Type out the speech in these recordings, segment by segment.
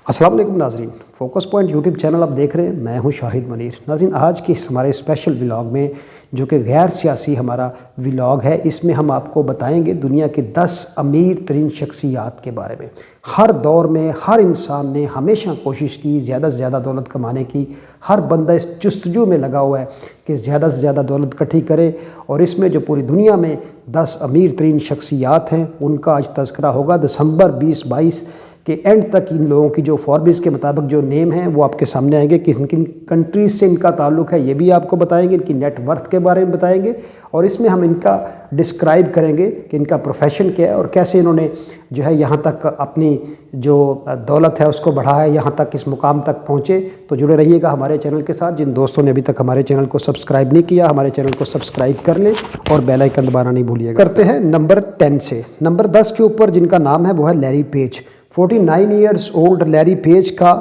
अस्सलाम वालेकुम नाज़रीन, फोकस पॉइंट यूट्यूब चैनल आप देख रहे हैं। मैं हूं शाहिद मनीर। नाज़रीन, आज के इस हमारे स्पेशल व्लॉग में जो कि गैर सियासी हमारा व्लॉग है, इसमें हम आपको बताएंगे दुनिया के 10 अमीर तरीन शख्सियात के बारे में। हर दौर में हर इंसान ने हमेशा कोशिश की ज़्यादा से ज़्यादा दौलत कमाने की। हर बंदा इस जस्तजू में लगा हुआ है कि ज़्यादा से ज़्यादा दौलत इकट्ठी करे, और इसमें जो पूरी दुनिया में 10 अमीर तरीन शख्सियात हैं उनका आज तज़किरा होगा। दिसंबर 2022 के एंड तक इन लोगों की जो फॉर्ब्स के मुताबिक जो नेम है वो आपके सामने आएंगे, किन किन कंट्रीज़ से इनका ताल्लुक़ है ये भी आपको बताएंगे, इनकी नेटवर्थ के बारे में बताएंगे, और इसमें हम इनका डिस्क्राइब करेंगे कि इनका प्रोफेशन क्या है और कैसे इन्होंने जो है यहाँ तक अपनी जो दौलत है उसको बढ़ाया, यहाँ तक इस मुकाम तक पहुँचे। तो जुड़े रहिएगा हमारे चैनल के साथ। जिन दोस्तों ने अभी तक हमारे चैनल को सब्सक्राइब नहीं किया, हमारे चैनल को सब्सक्राइब कर लें और बेल आइकन दबाना नहीं भूलिएगा। करते हैं नंबर 10 से। नंबर 10 के ऊपर जिनका नाम है वो है Larry page. 49 years old Larry page का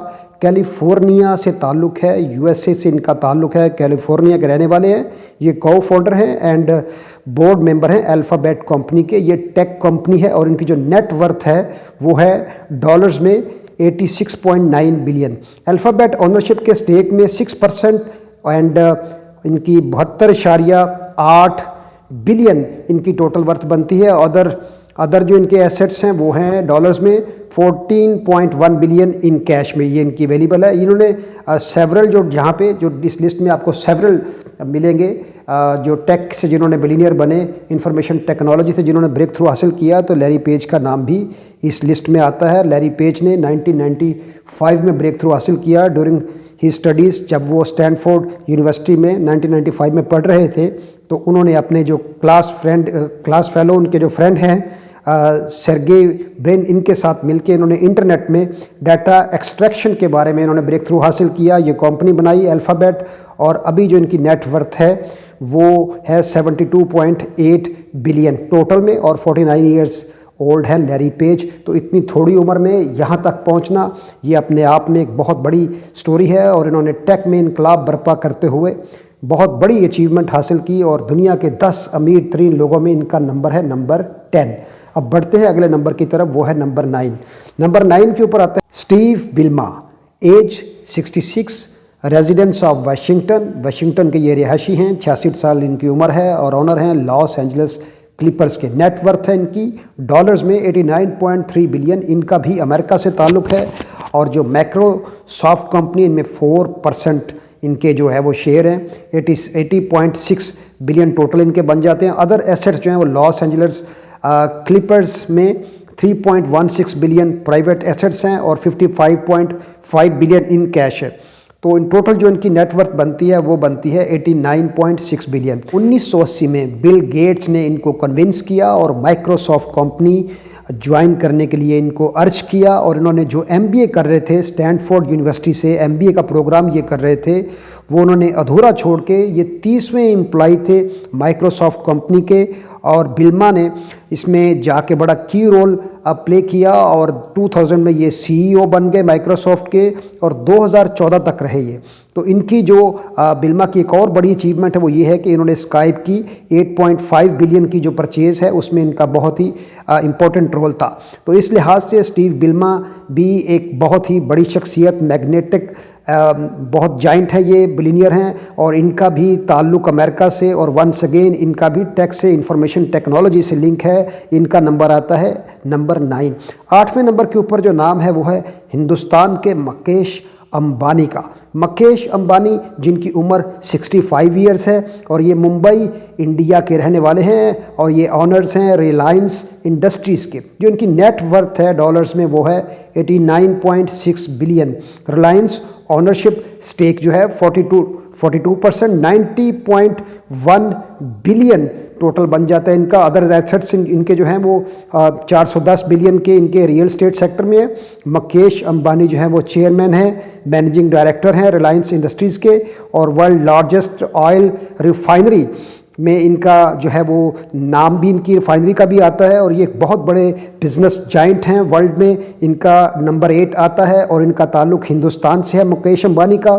कैलिफोर्निया से ताल्लुक़ है, यूएसए से इनका ताल्लुक़ है, कैलिफोर्निया के रहने वाले हैं। ये को फाउंडर हैं एंड बोर्ड मेंबर हैं अल्फ़ाबेट कंपनी के। ये टेक कंपनी है और इनकी जो नेट वर्थ है वो है डॉलर्स में 86.9 बिलियन। अल्फ़ाबेट ऑनरशिप के स्टेक में 6% एंड इनकी 72.8 बिलियन इनकी टोटल वर्थ बनती है। अदर जो इनके एसेट्स हैं वो हैं डॉलर्स में 14.1 बिलियन इन कैश में, ये इनकी अवेलेबल है। इन्होंने सेवरल जो जहाँ पे जो इस लिस्ट में आपको सेवरल मिलेंगे जो टेक से जिन्होंने बिलियनियर बने, इंफॉर्मेशन टेक्नोलॉजी से जिन्होंने ब्रेक थ्रू हासिल किया, तो लैरी पेज का नाम भी इस लिस्ट में आता है। लैरी पेज ने 1995 में ब्रेक थ्रू हासिल किया ड्यूरिंग ही स्टडीज़। जब वो स्टैनफोर्ड यूनिवर्सिटी में 1995 में पढ़ रहे थे तो उन्होंने अपने जो क्लास फेलो उनके जो फ्रेंड हैं सर्गेई ब्रिन, इनके साथ मिलकर इन्होंने इंटरनेट में डाटा एक्सट्रैक्शन के बारे में इन्होंने ब्रेक थ्रू हासिल किया। ये कंपनी बनाई अल्फ़ाबेट, और अभी जो इनकी नेट वर्थ है वो है 72.8 बिलियन टोटल में, और 49 ईयर्स ओल्ड है लैरी पेज। तो इतनी थोड़ी उम्र में यहाँ तक पहुँचना ये अपने आप में एक बहुत बड़ी स्टोरी है, और इन्होंने टेक में इनकलाब बर्पा करते हुए बहुत बड़ी अचीवमेंट हासिल की, और दुनिया के 10 अमीर तरीन लोगों में इनका नंबर है नंबर 10। अब बढ़ते हैं अगले नंबर की तरफ, वो है नंबर 9। नंबर 9 के ऊपर आता है Steve Bilma, age 66, residents of Washington के ये रिहायशी हैं। 66 साल इनकी उम्र है और ऑनर हैं लॉस एंजल्स क्लिपर्स के। नेटवर्थ है इनकी डॉलर्स में 89.3 बिलियन। इनका भी अमेरिका से ताल्लुक़ है, और जो माइक्रोसॉफ्ट कंपनी इनमें 4% इनके जो है वो शेयर हैं। 80.6 बिलियन टोटल इनके बन जाते हैं। अदर एसेट्स जो हैं वो लॉस एंजल्स क्लिपर्स में 3.16 बिलियन प्राइवेट एसेट्स हैं और 55.5 बिलियन इन कैश है। तो इन टोटल जो इनकी नेटवर्थ बनती है वो बनती है 89.6 बिलियन। 1980 में बिल गेट्स ने इनको कन्विंस किया और माइक्रोसॉफ्ट कंपनी ज्वाइन करने के लिए इनको अर्ज किया, और इन्होंने जो MBA कर रहे थे स्टैनफोर्ड यूनिवर्सिटी से MBA का प्रोग्राम ये कर रहे थे, वो उन्होंने अधूरा छोड़ के ये 30वें एम्प्लॉय थे माइक्रोसॉफ्ट कंपनी के, और बिल्मा ने इसमें जाके बड़ा की रोल प्ले किया, और 2000 में ये CEO बन गए माइक्रोसॉफ्ट के, और 2014 तक रहे ये। तो इनकी जो बिल्मा की एक और बड़ी अचीवमेंट है वो ये है कि इन्होंने स्काइप की 8.5 बिलियन की जो परचेज़ है उसमें इनका बहुत ही इम्पोर्टेंट रोल था। तो इस लिहाज से स्टीव बिल्मा भी एक बहुत ही बड़ी शख्सियत, मैग्नेटिक बहुत जाइंट है, ये बिलियनियर हैं, और इनका भी ताल्लुक़ अमेरिका से, और वंस अगेन इनका भी टेक से, इंफॉर्मेशन टेक्नोलॉजी से लिंक है। इनका नंबर आता है नंबर 9। 8वें नंबर के ऊपर जो नाम है वो है हिंदुस्तान के मुकेश अंबानी का। मुकेश अंबानी जिनकी उम्र 65 ईयर्स है, और ये मुंबई इंडिया के रहने वाले हैं, और ये ऑनर्स हैं रिलायंस इंडस्ट्रीज़ के। जो इनकी नेट वर्थ है डॉलर्स में वो है 89.6 बिलियन। रिलायंस ऑनरशिप स्टेक जो है 42%, 90.1 बिलियन टोटल बन जाता है इनका। अदर एसेट्स इनके जो हैं वो 410 बिलियन के इनके रियल स्टेट सेक्टर में है। मुकेश अंबानी जो है वो चेयरमैन है, मैनेजिंग डायरेक्टर हैं रिलायंस इंडस्ट्रीज़ के, और वर्ल्ड लार्जेस्ट ऑयल रिफाइनरी में इनका जो है वो नाम भी इनकी रिफाइनरी का भी आता है, और ये एक बहुत बड़े बिजनेस जाइंट हैं वर्ल्ड में। इनका नंबर 8 आता है, और इनका ताल्लुक़ हिंदुस्तान से है मुकेश अंबानी का।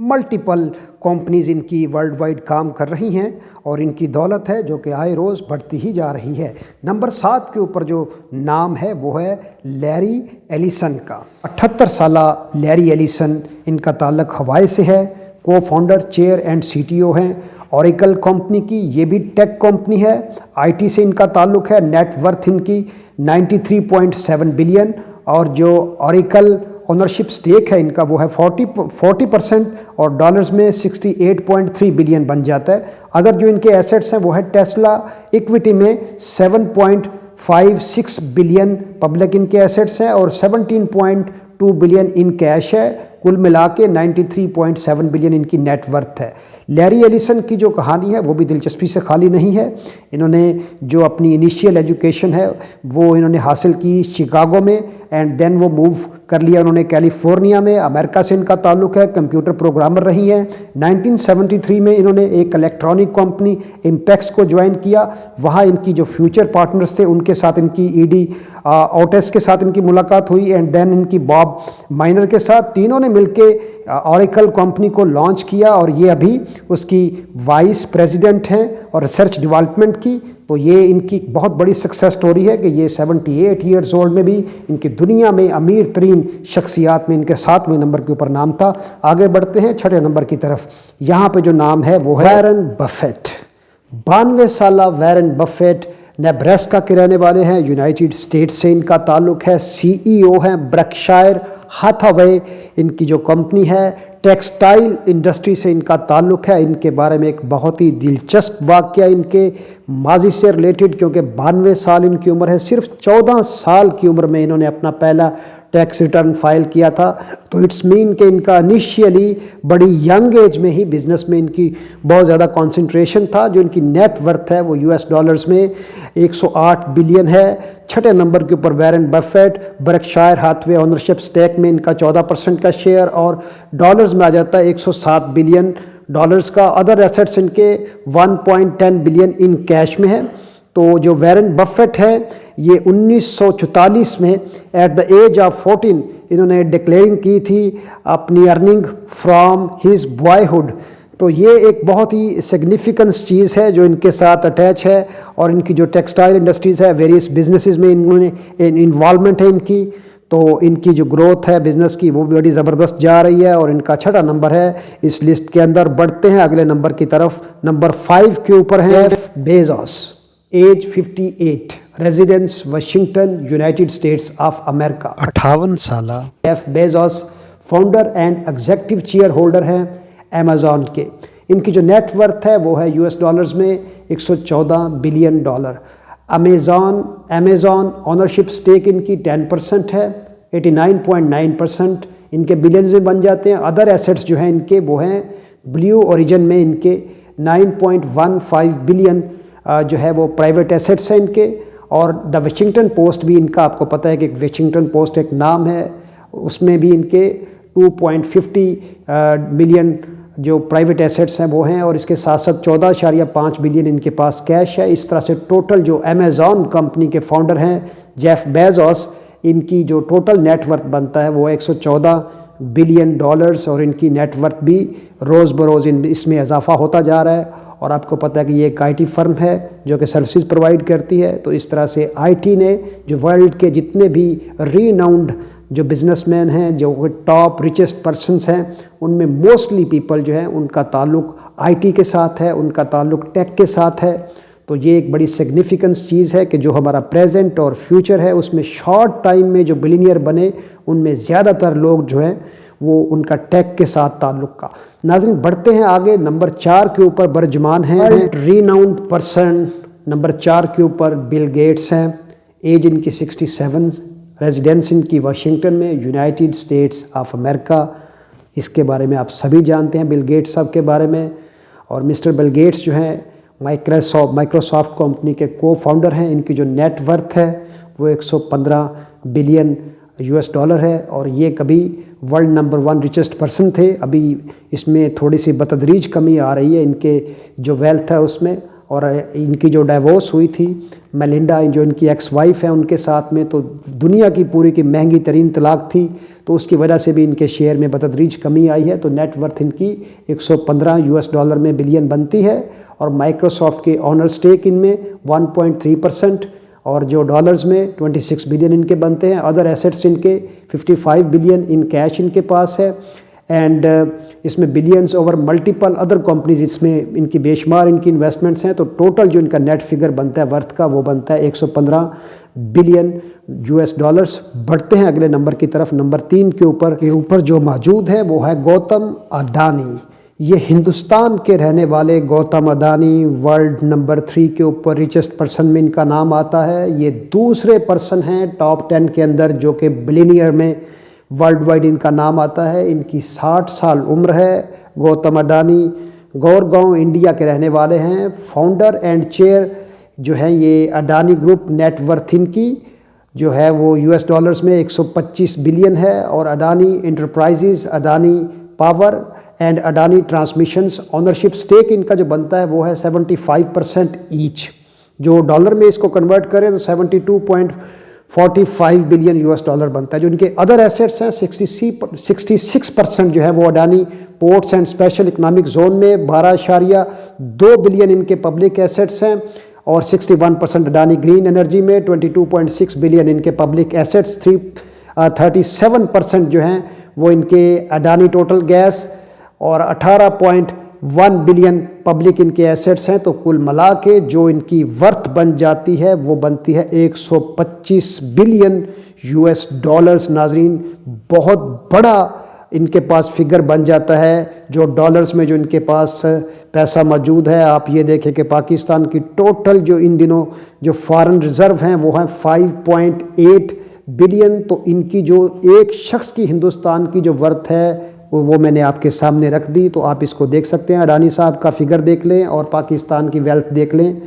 मल्टीपल कंपनीज इनकी वर्ल्ड वाइड काम कर रही हैं और इनकी दौलत है जो कि आए रोज़ बढ़ती ही जा रही है। नंबर 7 के ऊपर जो नाम है वो है लैरी एलिसन का। 78 साला लैरी एलिसन, इनका ताल्लुक हवाई से है। को फाउंडर, चेयर एंड सीटीओ हैं ओरेकल कंपनी की। ये भी टेक कंपनी है। आईटी से इनका ताल्लुक है। नेट वर्थ इनकी 93.7 बिलियन और जो ओरेकल ओनरशिप स्टेक है इनका वो है 40% और डॉलर्स में 68.3 बिलियन बन जाता है। अगर जो इनके एसेट्स हैं वो है टेस्ला, इक्विटी में 7.56 बिलियन पब्लिक इनके एसेट्स हैं और 17.2 बिलियन इन कैश है। कुल मिला के 93.7 बिलियन इनकी नेट वर्थ है। लैरी एलिसन की जो कहानी है वो भी दिलचस्पी से खाली नहीं है। इन्होंने जो अपनी इनिशियल एजुकेशन है वो इन्होंने हासिल की शिकागो में एंड देन वो मूव कर लिया उन्होंने कैलिफोर्निया में। अमेरिका से इनका ताल्लुक है। कंप्यूटर प्रोग्रामर रही हैं। 1973 में इन्होंने एक इलेक्ट्रॉनिक कंपनी इम्पैक्स को ज्वाइन किया। वहाँ इनकी जो फ्यूचर पार्टनर्स थे उनके साथ इनकी ईडी ओटेस के साथ इनकी मुलाकात हुई एंड देन इनकी बॉब माइनर के साथ, तीनों ने मिलके ओरेकल कंपनी को लॉन्च किया और ये अभी उसकी वाइस प्रेसिडेंट हैं और रिसर्च डेवलपमेंट की। तो ये इनकी बहुत बड़ी सक्सेस स्टोरी है कि ये 78 ईयर्स ओल्ड में भी इनकी दुनिया में अमीर तरीन शख्सियात में इनके 7वें नंबर के ऊपर नाम था। आगे बढ़ते हैं 6ठे नंबर की तरफ। यहाँ पे जो नाम है वो है वॉरेन बफेट। 92 साला वॉरेन बफेट नेब्रास्का के रहने वाले हैं। यूनाइटेड स्टेट्स से इनका ताल्लुक है। सीईओ हैं ब्रकशायर हाथावे इनकी जो कंपनी है। टेक्सटाइल इंडस्ट्री से इनका ताल्लुक है। इनके बारे में एक बहुत ही दिलचस्प वाक़या इनके माजी से रिलेटेड, क्योंकि 92 साल इनकी उम्र है। सिर्फ 14 साल की उम्र में इन्होंने अपना पहला टैक्स रिटर्न फाइल किया था। तो इट्स मीन कि इनका इनिशियली बड़ी यंग एज में ही बिजनेस में इनकी बहुत ज़्यादा कंसंट्रेशन था। जो इनकी नेट वर्थ है वो यूएस डॉलर्स में 108 बिलियन है। 6ठे नंबर के ऊपर Warren Buffett, Berkshire Hathaway ownership stake में इनका 14% का शेयर और डॉलर्स में आ जाता है 107 बिलियन डॉलर्स का। अदर एसेट्स इनके 1.10 बिलियन इन कैश में है। तो जो वॉरेन बफेट है ये 1944 में एट द एज ऑफ 14 इन्होंने डिक्लेयरिंग की थी अपनी अर्निंग फ्रॉम हिज बॉयहुड। तो ये एक बहुत ही सिग्निफिकेंस चीज़ है जो इनके साथ अटैच है। और इनकी जो टेक्सटाइल इंडस्ट्रीज़ है, वेरियस बिजनेसेस में इन्होंने इन्वॉल्वमेंट है इनकी। तो इनकी जो ग्रोथ है बिज़नेस की वो भी बड़ी ज़बरदस्त जा रही है और इनका 6ठा नंबर है इस लिस्ट के अंदर। बढ़ते हैं अगले नंबर की तरफ। नंबर 5 के ऊपर है Jeff Bezos, age 58, residence Washington, United States of America. 58 साला Jeff Bezos founder and executive chair holder हैं अमेज़ॉन के। इनकी जो नेट वर्थ है वो है यूएस डॉलर्स में 114 billion dollar. Amazon ownership stake इनकी 10% है। 89.9% इनके बिलियंस में बन जाते हैं। अदर एसेट्स जो हैं इनके वो हैं ब्लू ओरिजिन में इनके 9.15 बिलियन जो है वो प्राइवेट एसेट्स हैं इनके। और द वाशिंगटन पोस्ट भी इनका आपको पता है कि वाशिंगटन पोस्ट एक नाम है, उसमें भी इनके 2.50 मिलियन जो प्राइवेट एसेट्स हैं वो हैं और इसके साथ साथ 14.5 बिलियन इनके पास कैश है। इस तरह से टोटल जो अमेज़ॉन कंपनी के फाउंडर हैं जेफ बेजोस, इनकी जो टोटल नेट वर्थ बनता है वो 114 बिलियन डॉलर्स और इनकी नेट वर्थ भी रोज़ बरोज़ इसमें इजाफा होता जा रहा है। और आपको पता है कि ये एक आईटी फर्म है जो कि सर्विसेज प्रोवाइड करती है। तो इस तरह से आईटी ने जो वर्ल्ड के जितने भी रीनाउंड जो बिजनेसमैन हैं, जो टॉप रिचेस्ट पर्सन्स हैं, उनमें मोस्टली पीपल जो हैं उनका ताल्लुक आईटी के साथ है, उनका ताल्लुक टेक के साथ है। तो ये एक बड़ी सिग्निफिकेंस चीज़ है कि जो हमारा प्रेजेंट और फ्यूचर है उसमें शॉर्ट टाइम में जो बिलियनियर बने उनमें ज़्यादातर लोग जो हैं वो उनका टेक के साथ ताल्लुक का। नाज़रीन बढ़ते हैं आगे। नंबर 4 के ऊपर बरजमान हैं रीनाउंड पर्सन। नंबर 4 के ऊपर बिल गेट्स हैं। एज इनकी 67, रेजिडेंस इनकी वाशिंगटन में, यूनाइटेड स्टेट्स ऑफ अमेरिका। इसके बारे में आप सभी जानते हैं बिल गेट्स साहब के बारे में। और मिस्टर बिल गेट्स जो हैं माइक्रोसॉफ्ट कंपनी के को फाउंडर हैं। इनकी जो नेट वर्थ है वो 115 बिलियन यूएस डॉलर है और ये कभी वर्ल्ड नंबर 1 रिचेस्ट पर्सन थे। अभी इसमें थोड़ी सी बतदरीज कमी आ रही है इनके जो वेल्थ है उसमें। और इनकी जो डाइवोर्स हुई थी मेलिंडा, जो इनकी एक्स वाइफ है, उनके साथ में, तो दुनिया की पूरी की महंगी तरीन तलाक थी, तो उसकी वजह से भी इनके शेयर में बतदरीज कमी आई है। तो नेट वर्थ इनकी 115 यूएस डॉलर में बिलियन बनती है। और माइक्रोसॉफ्ट के ऑनर स्टेक इनमें 1.3% और जो डॉलर्स में 26 बिलियन इनके बनते हैं। अदर एसेट्स इनके 55 बिलियन इन कैश इनके पास है। एंड इसमें billions over multiple other companies, इसमें इनकी बेशुमार इनकी इन्वेस्टमेंट्स हैं। तो टोटल जो इनका नेट फिगर बनता है वर्थ का, वो बनता है 115 बिलियन यूएस डॉलर्स। बढ़ते हैं अगले नंबर की तरफ। नंबर 3 के ऊपर जो मौजूद है वो है गौतम अडानी। ये हिंदुस्तान के रहने वाले गौतम अडानी वर्ल्ड नंबर 3 के ऊपर रिचेस्ट पर्सन में इनका नाम आता है। ये दूसरे पर्सन हैं टॉप 10 के अंदर जो कि बिलियनियर में वर्ल्ड वाइड इनका नाम आता है। इनकी 60 साल उम्र है। गौतम अडानी गौरगांव इंडिया के रहने वाले हैं। फाउंडर एंड चेयर जो है ये अडानी ग्रुप। नेट वर्थ इनकी जो है वो यूएस डॉलर्स में 125 बिलियन है। और Adani Enterprises, Adani power and Adani transmissions ownership stake इनका जो बनता है वो है 75% ईच। जो डॉलर में इसको कन्वर्ट करें तो 72.45 बिलियन यूएस डॉलर बनता है। जो इनके अदर एसेट्स हैं 66% जो है वो Adani ports and special economic zone में 12.2 बिलियन इनके पब्लिक एसेट्स हैं। और 61% अडानी ग्रीन एनर्जी में 22.6 बिलियन इनके पब्लिक एसेट्स। 37% जो हैं वो इनके अडानी टोटल गैस और 18.1 बिलियन पब्लिक इनके एसेट्स हैं। तो कुल मिला के जो इनकी वर्थ बन जाती है वो बनती है 125 बिलियन यूएस डॉलर्स। नाजरीन, बहुत बड़ा इनके पास फिगर बन जाता है जो डॉलर्स में जो इनके पास पैसा मौजूद है। आप ये देखें कि पाकिस्तान की टोटल जो इन दिनों जो फॉरेन रिजर्व हैं वो हैं 5.8 बिलियन। तो इनकी जो एक शख्स की हिंदुस्तान की जो वर्थ है वो मैंने आपके सामने रख दी। तो आप इसको देख सकते हैं, अडानी साहब का फिगर देख लें और पाकिस्तान की वेल्थ देख लें,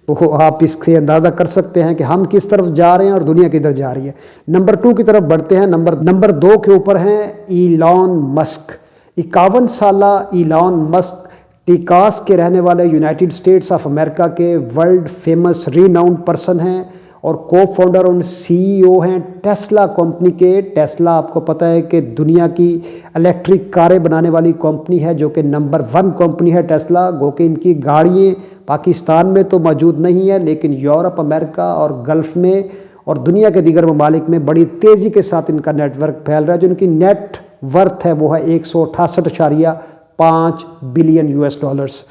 तो आप इससे अंदाज़ा कर सकते हैं कि हम किस तरफ जा रहे हैं और दुनिया किधर जा रही है। नंबर 2 की तरफ बढ़ते हैं। नंबर 2 के ऊपर हैं इलॉन मस्क। 51 साला इलॉन मस्क टेक्सास के रहने वाले यूनाइटेड स्टेट्स ऑफ अमेरिका के वर्ल्ड फेमस रीनाउंड पर्सन हैं और को फाउंडर और सीईओ हैं टेस्ला कंपनी के। टेस्ला आपको पता है कि दुनिया की इलेक्ट्रिक कारें बनाने वाली कंपनी है, जो कि नंबर 1 कंपनी है टेस्ला। गो कि इनकी गाड़ियाँ पाकिस्तान में तो मौजूद नहीं है, लेकिन यूरोप, अमेरिका और गल्फ़ में और दुनिया के दीगर ममालिक में बड़ी तेज़ी के साथ इनका नेटवर्क फैल रहा है। जो इनकी नेट वर्थ है वो है 168.5 billion US dollars.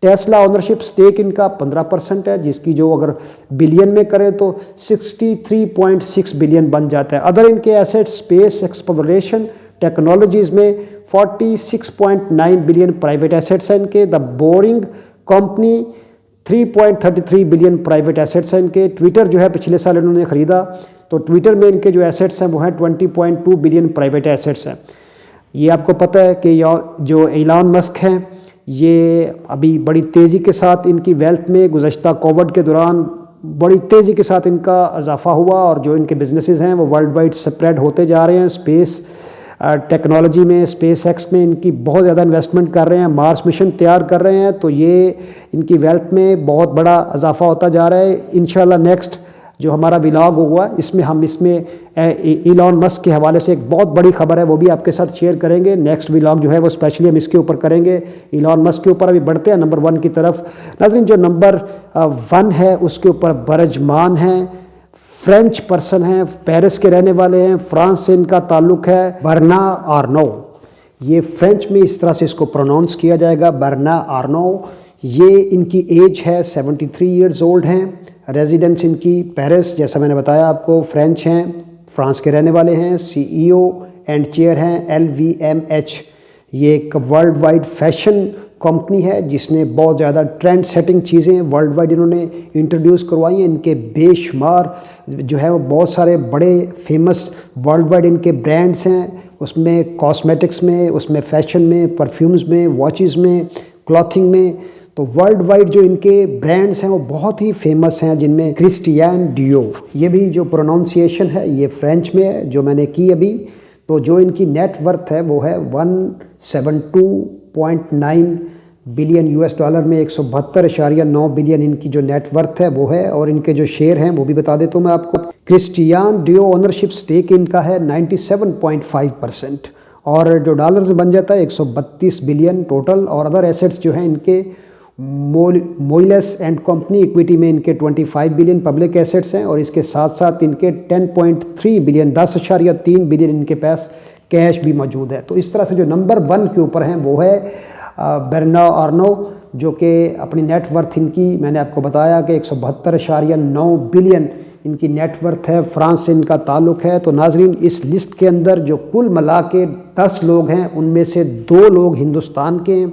Tesla ownership stake इनका 15% है, जिसकी जो अगर बिलियन में करें तो 63.6 बिलियन बन जाता है। अदर इनके एसेट्स स्पेस एक्सप्लोरेशन टेक्नोलॉजीज़ में 46.9 बिलियन प्राइवेट एसेट्स हैं इनके। The boring company 3.33 billion private assets हैं इनके। ट्विटर जो है पिछले साल इन्होंने ख़रीदा, तो ट्विटर में इनके जो एसेट्स हैं वो हैं 20.2 बिलियन प्राइवेट एसेट्स हैं। ये आपको पता है कि जो इलॉन मस्क हैं ये अभी बड़ी तेज़ी के साथ इनकी वेल्थ में गुज़श्ता कोविड के दौरान बड़ी तेज़ी के साथ इनका इजाफा हुआ और जो इनके बिजनेसेस हैं वो वर्ल्ड वाइड स्प्रेड होते जा रहे हैं। स्पेस टेक्नोलॉजी में, स्पेस एक्स में इनकी बहुत ज़्यादा इन्वेस्टमेंट कर रहे हैं, मार्स मिशन तैयार कर रहे हैं, तो ये इनकी वेल्थ में बहुत बड़ा इजाफा होता जा रहा है। इंशाल्लाह नेक्स्ट जो हमारा व्लॉग होगा इसमें इलॉन मस्क के हवाले से एक बहुत बड़ी खबर है वो भी आपके साथ शेयर करेंगे। नेक्स्ट व्लॉग जो है वो स्पेशली हम इसके ऊपर करेंगे, इलॉन मस्क के ऊपर। अभी बढ़ते हैं नंबर 1 की तरफ। नाज़रीन, जो नंबर 1 है उसके ऊपर बरजमान हैं, फ्रेंच पर्सन हैं, पेरिस के रहने वाले हैं, फ्रांस से इनका ताल्लुक़ है। बर्ना आर्नो, ये फ्रेंच में इस तरह से इसको प्रोनाउंस किया जाएगा, बर्ना आर्नो। ये इनकी एज है 73 ईयर्स ओल्ड हैं। रेजिडेंस इनकी पेरिस, जैसा मैंने बताया आपको, फ्रेंच हैं, फ्रांस के रहने वाले हैं। सीईओ एंड चेयर हैं LVMH। ये एक वर्ल्ड वाइड फैशन कंपनी है जिसने बहुत ज़्यादा ट्रेंड सेटिंग चीज़ें वर्ल्ड वाइड इन्होंने इंट्रोड्यूस करवाई हैं। इनके बेशुमार जो है वो बहुत सारे बड़े फेमस वर्ल्ड वाइड इनके ब्रांड्स हैं, उसमें कॉस्मेटिक्स में, उसमें फ़ैशन में, परफ्यूम्स में, वॉचेस में, क्लॉथिंग में। तो वर्ल्ड वाइड जो इनके ब्रांड्स हैं वो बहुत ही फेमस हैं, जिनमें क्रिस्टियान डियो, ये भी जो प्रोनाउंसिएशन है ये फ्रेंच में है जो मैंने की अभी। तो जो इनकी नेट वर्थ है वो है 172.9 बिलियन यूएस डॉलर में 172.9 बिलियन इनकी जो नेटवर्थ है वो है, और इनके जो शेयर हैं वो भी बता देता हूँ मैं आपको। क्रिस्टियान डियो ओनरशिप स्टेक इनका है 97.5%, और जो डॉलर में बन जाता है 132 बिलियन टोटल। और अदर एसेट्स जो हैं इनके मोइलेस एंड कंपनी इक्विटी में इनके 25 बिलियन पब्लिक एसेट्स हैं, और इसके साथ साथ इनके 10.3 बिलियन 10.3 बिलियन इनके पास कैश भी मौजूद है। तो इस तरह से जो नंबर 1 के ऊपर हैं वो है बर्नार्ड आर्नोल्ट, जो कि अपनी नेटवर्थ इनकी मैंने आपको बताया कि 172.9 बिलियन इनकी नेटवर्थ है, फ्रांस से इनका ताल्लुक़ है। तो नाजरीन, इस लिस्ट के अंदर जो कुल मिला के 10 लोग हैं उनमें से 2 लोग हिंदुस्तान के हैं।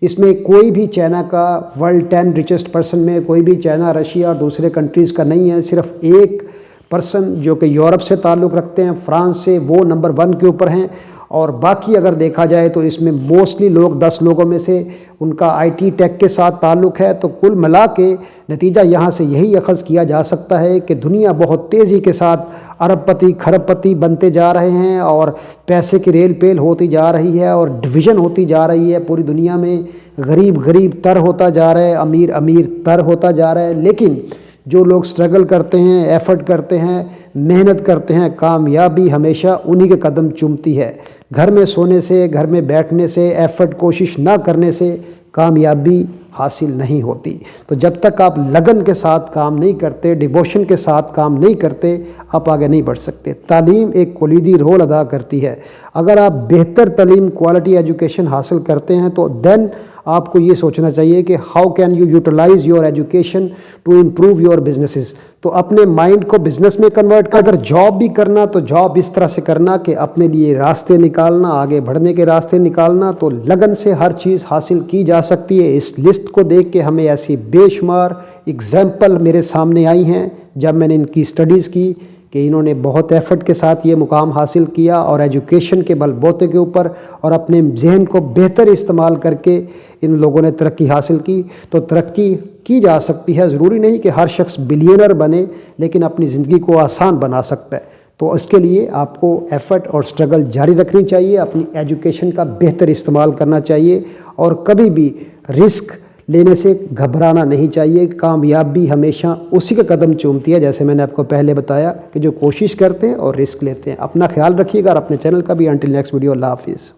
इसमें कोई भी चाइना का वर्ल्ड 10 रिचेस्ट पर्सन में कोई भी चाइना, रशिया और दूसरे कंट्रीज़ का नहीं है। सिर्फ एक पर्सन जो कि यूरोप से ताल्लुक़ रखते हैं, फ्रांस से, वो नंबर 1 के ऊपर हैं। और बाकी अगर देखा जाए तो इसमें मोस्टली लोग 10 लोगों में से उनका आईटी टेक के साथ ताल्लुक़ है। तो कुल मिला के नतीजा यहाँ से यही अखज़ किया जा सकता है कि दुनिया बहुत तेज़ी के साथ अरबपति खरबपति बनते जा रहे हैं, और पैसे की रेल पेल होती जा रही है, और डिवीज़न होती जा रही है पूरी दुनिया में। गरीब गरीब तर होता जा रहा है, अमीर अमीर तर होता जा रहा है। लेकिन जो लोग स्ट्रगल करते हैं, एफर्ट करते हैं, मेहनत करते हैं, कामयाबी हमेशा उन्हीं के कदम चूमती है। घर में सोने से, घर में बैठने से, एफर्ट कोशिश ना करने से कामयाबी हासिल नहीं होती। तो जब तक आप लगन के साथ काम नहीं करते, डिवोशन के साथ काम नहीं करते, आप आगे नहीं बढ़ सकते। तालीम एक कुलीदी रोल अदा करती है। अगर आप बेहतर तालीम, क्वालिटी एजुकेशन हासिल करते हैं तो देन आपको ये सोचना चाहिए कि how can you utilize your education to improve your businesses. तो अपने माइंड को बिजनेस में कन्वर्ट कर, अगर जॉब भी करना तो जॉब इस तरह से करना कि अपने लिए रास्ते निकालना, आगे बढ़ने के रास्ते निकालना। तो लगन से हर चीज़ हासिल की जा सकती है। इस लिस्ट को देख के हमें ऐसी बेशुमार एग्जाम्पल मेरे सामने आई हैं जब मैंने इनकी स्टडीज़ की कि इन्होंने बहुत एफर्ट के साथ ये मुकाम हासिल किया, और एजुकेशन के बलबूते के ऊपर और अपने जहन को बेहतर इस्तेमाल करके इन लोगों ने तरक्की हासिल की। तो तरक्की की जा सकती है, ज़रूरी नहीं कि हर शख्स बिलियनर बने, लेकिन अपनी ज़िंदगी को आसान बना सकता है। तो इसके लिए आपको एफर्ट और स्ट्रगल जारी रखनी चाहिए, अपनी एजुकेशन का बेहतर इस्तेमाल करना चाहिए, और कभी भी रिस्क लेने से घबराना नहीं चाहिए। कामयाबी हमेशा उसी का कदम चूमती है, जैसे मैंने आपको पहले बताया, कि जो कोशिश करते हैं और रिस्क लेते हैं। अपना ख्याल रखिएगा और अपने चैनल का भी। अंटिल नेक्स्ट वीडियो, अल्लाह हाफिज़।